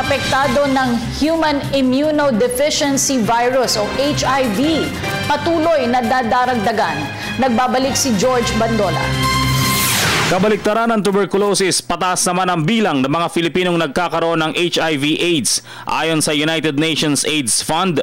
apektado ng Human Immunodeficiency Virus o HIV patuloy na dadaragdagan. Nagbabalik si George Bandola. Kabaliktaran ng tuberculosis, pataas naman ang bilang ng mga Filipinong nagkakaroon ng HIV/AIDS. Ayon sa United Nations AIDS Fund,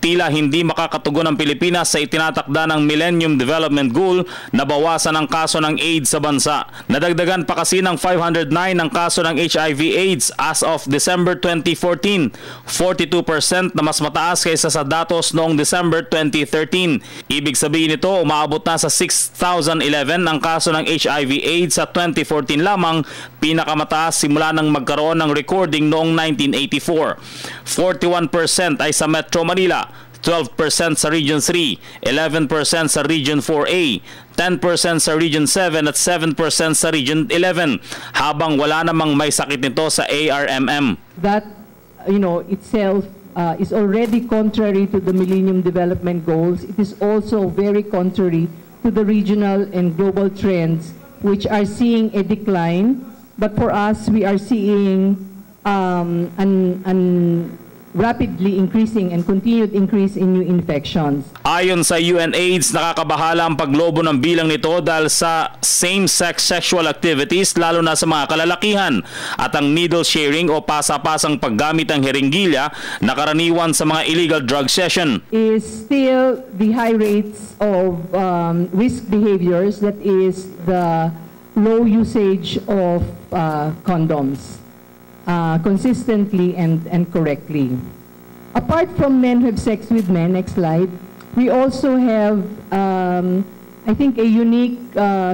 tila hindi makakatugon ang Pilipinas sa itinatakda ng Millennium Development Goal na bawasan ang kaso ng AIDS sa bansa. Nadagdagan pa kasi ng 509 ang kaso ng HIV/AIDS as of December 2014, 42% na mas mataas kaysa sa datos noong December 2013. Ibig sabihin nito, umaabot na sa 6,011 ang kaso ng HIV/AIDS sa 2014 lamang, pinakamataas simula nang magkaroon ng recording noong 1984. 41% ay sa Metro Manila, 12% sa Region 3, 11% sa Region 4A, 10% sa Region 7 at 7% sa Region 11, habang wala namang may sakit nito sa ARMM. That, itself is already contrary to the Millennium Development Goals. It is also very contrary to the regional and global trends which are seeing a decline. But for us, we are seeing an rapidly increasing and continued increase in new infections. Ayon sa UNAIDS, nakakabahala ang paglobo ng bilang nito dahil sa same-sex sexual activities, lalo na sa mga kalalakihan, at ang needle sharing o pasa-pasang paggamit ng heringgilya na karaniwan sa mga illegal drug session. Is still the high rates of risk behaviors, that is the low usage of condoms. Consistently and correctly. Apart from men who have sex with men, next slide, we also have, I think, a unique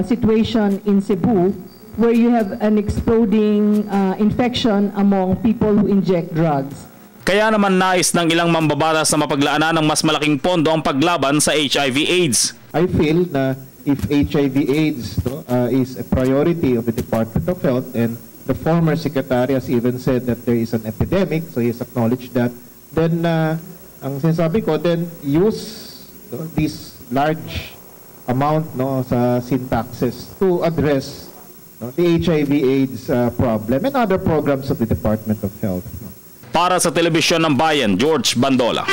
situation in Cebu where you have an exploding infection among people who inject drugs. Kaya naman nais ng ilang mambabatas na mapaglaanan ng mas malaking pondo ang paglaban sa HIV/AIDS. I feel na if HIV/AIDS is a priority of the Department of Health, and the former secretary has even said that there is an epidemic, so he has acknowledged that, then ang sinasabi ko, then use this large amount sa syntaxes to address the HIV/AIDS problem and other programs of the Department of Health. Para sa Telebisyon ng Bayan, George Bandola.